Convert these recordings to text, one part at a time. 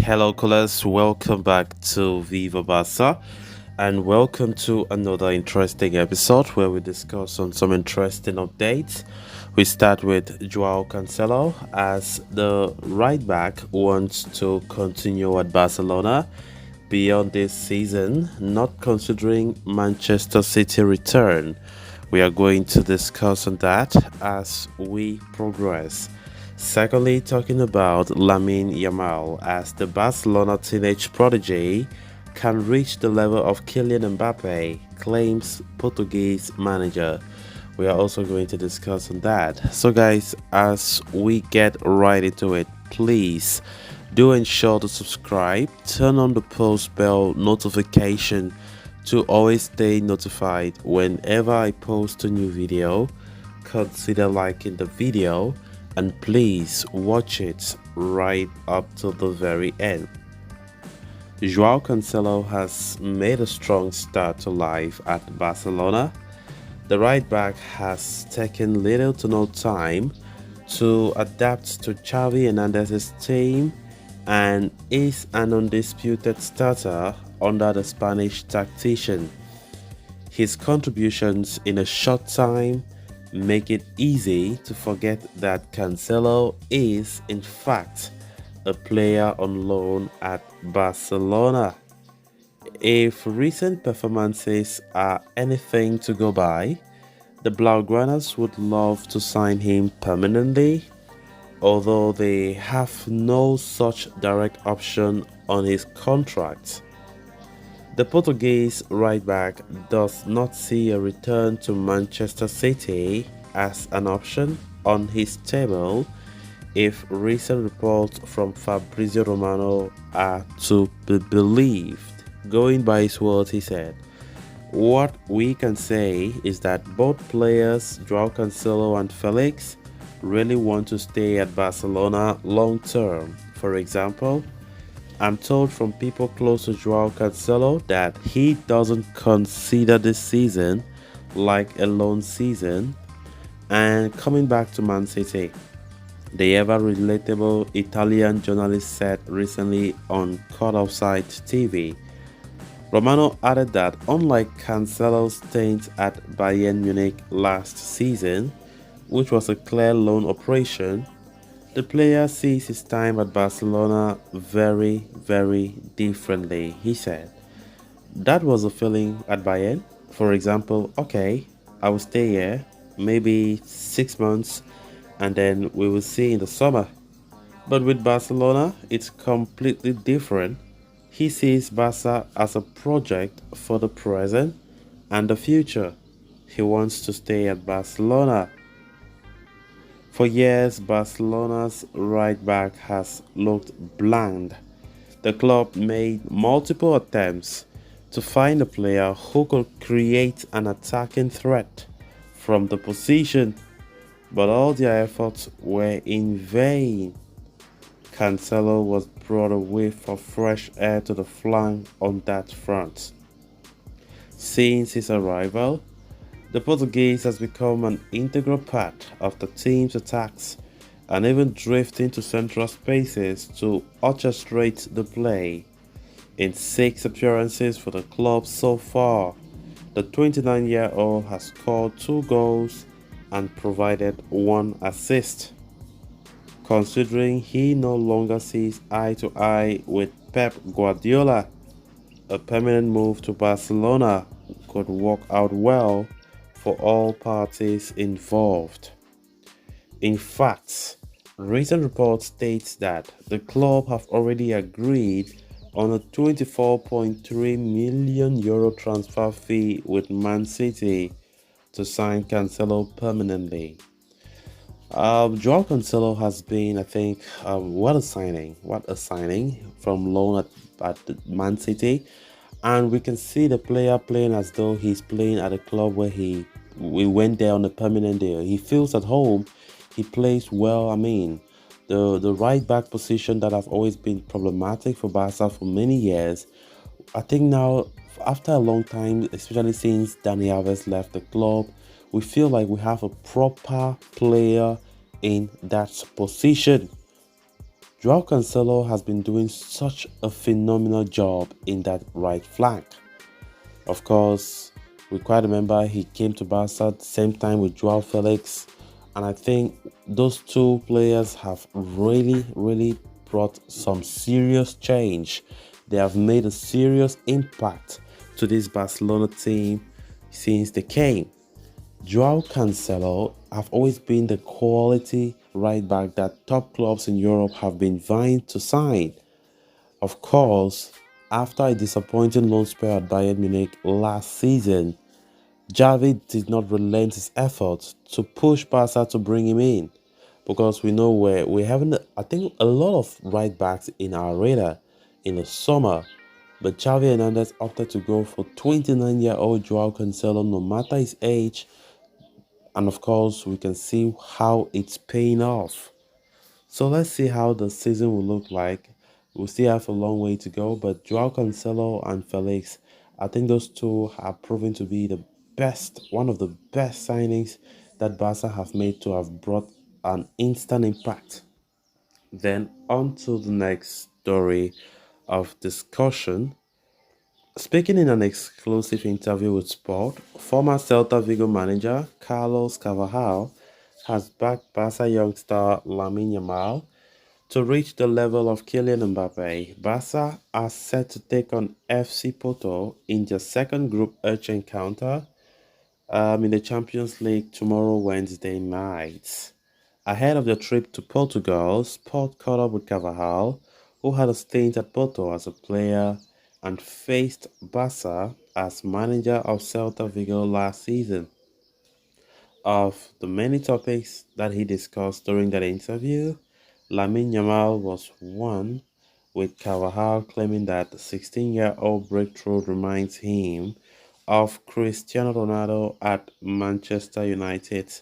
Hello, callers. Welcome back to Viva Barca, and welcome to another interesting episode where we discuss on some interesting updates. We start with Joao Cancelo as the right back wants to continue at Barcelona beyond this season, not considering Manchester City return. We are going to discuss on that as we progress. Secondly, talking about Lamine Yamal as the Barcelona teenage prodigy can reach the level of Kylian Mbappe, claims Portuguese manager. We are also going to discuss on that. So guys, as we get right into it, please do ensure to subscribe, turn on the post bell notification to always stay notified whenever I post a new video. Consider liking the video and please watch it right up to the very end. Joao Cancelo has made a strong start to life at Barcelona. The right back has taken little to no time to adapt to Xavi Hernandez's team and is an undisputed starter under the Spanish tactician. His contributions in a short time make it easy to forget that Cancelo is, in fact, a player on loan at Barcelona. If recent performances are anything to go by, the Blaugranas would love to sign him permanently, although they have no such direct option on his contract. The Portuguese right-back does not see a return to Manchester City as an option on his table if recent reports from Fabrizio Romano are to be believed. Going by his words, he said, "What we can say is that both players, Joao Cancelo and Felix, really want to stay at Barcelona long term. For example, I'm told from people close to Joao Cancelo that he doesn't consider this season like a loan season and coming back to Man City," the ever relatable Italian journalist said recently on Caught Offside TV. Romano added that unlike Cancelo's stint at Bayern Munich last season, which was a clear loan operation, the player sees his time at Barcelona very, very differently. He said, "That was a feeling at Bayern. For example, okay, I will stay here, maybe 6 months, and then we will see in the summer. But with Barcelona, it's completely different. He sees Barca as a project for the present and the future. He wants to stay at Barcelona." For years, Barcelona's right back has looked bland. The club made multiple attempts to find a player who could create an attacking threat from the position, but all their efforts were in vain. Cancelo was brought away for fresh air to the flank on that front. Since his arrival, the Portuguese has become an integral part of the team's attacks and even drift into central spaces to orchestrate the play. In 6 appearances for the club so far, the 29-year-old has scored 2 goals and provided 1 assist. Considering he no longer sees eye to eye with Pep Guardiola, a permanent move to Barcelona could work out well for all parties involved. In fact, recent reports states that the club have already agreed on a 24.3 million euro transfer fee with Man City to sign Cancelo permanently. Joao Cancelo has been, I think, what a signing! What a signing from loan at Man City, and we can see the player playing as though he's playing at a club where we went there on a permanent deal. He feels at home. He plays well. I mean, the right back position that have always been problematic for Barca for many years. I think now, after a long time, especially since Dani Alves left the club, we feel like we have a proper player in that position. Joao Cancelo has been doing such a phenomenal job in that right flank. Of course, we quite remember he came to Barca at the same time with Joao Felix, and I think those two players have really brought some serious change. They have made a serious impact to this Barcelona team since they came. Joao Cancelo have always been the quality right back that top clubs in Europe have been vying to sign. Of course, after a disappointing loan spell at Bayern Munich last season, Javi did not relent his efforts to push Barca to bring him in because we know where we haven't, I think, a lot of right backs in our radar in the summer. But Xavi Hernandez opted to go for 29-year-old Joao Cancelo no matter his age, and of course, we can see how it's paying off. So let's see how the season will look like. We still have a long way to go, but Joao Cancelo and Felix, I think those two are proven to be the best, one of the best signings that Barca have made to have brought an instant impact. Then on to the next story of discussion. Speaking in an exclusive interview with Sport, former Celta Vigo manager Carlos Carvajal has backed Barca youngster Lamine Yamal to reach the level of Kylian Mbappe. Barca are set to take on FC Porto in their second Group H encounter in the Champions League tomorrow, Wednesday night. Ahead of the trip to Portugal, Sport caught up with Carvajal, who had a stint at Porto as a player and faced Barca as manager of Celta Vigo last season. Of the many topics that he discussed during that interview, Lamine Yamal was one, with Carvajal claiming that the 16-year-old breakthrough reminds him of Cristiano Ronaldo at Manchester United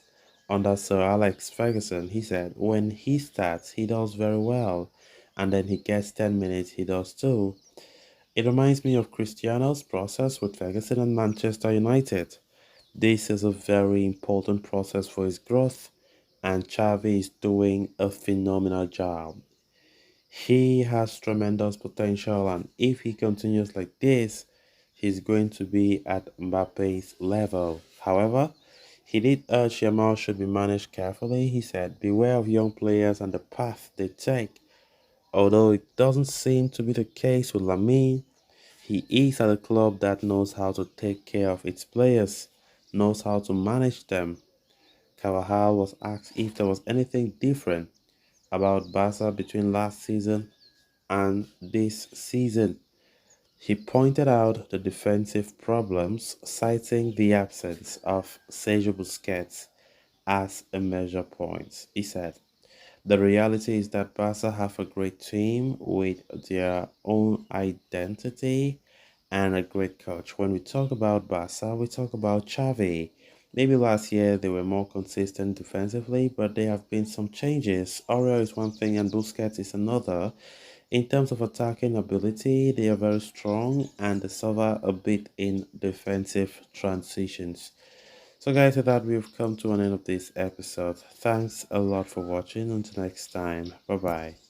under Sir Alex Ferguson. He said, when he starts, he does very well, and then he gets 10 minutes, he does too. It reminds me of Cristiano's process with Ferguson and Manchester United. This is a very important process for his growth, and Xavi is doing a phenomenal job. He has tremendous potential, and if he continues like this, he's going to be at Mbappe's level. However, he did urge Yamal should be managed carefully. He said, beware of young players and the path they take. Although it doesn't seem to be the case with Lamine, he is at a club that knows how to take care of its players, knows how to manage them. Carvajal was asked if there was anything different about Barca between last season and this season. He pointed out the defensive problems, citing the absence of Sergio Busquets as a measure point. He said, the reality is that Barca have a great team with their own identity and a great coach. When we talk about Barca, we talk about Xavi. Maybe last year they were more consistent defensively, but there have been some changes. Aureo is one thing and Busquets is another. In terms of attacking ability, they are very strong and they suffer a bit in defensive transitions. So guys, with that, we've come to an end of this episode. Thanks a lot for watching. Until next time, bye bye.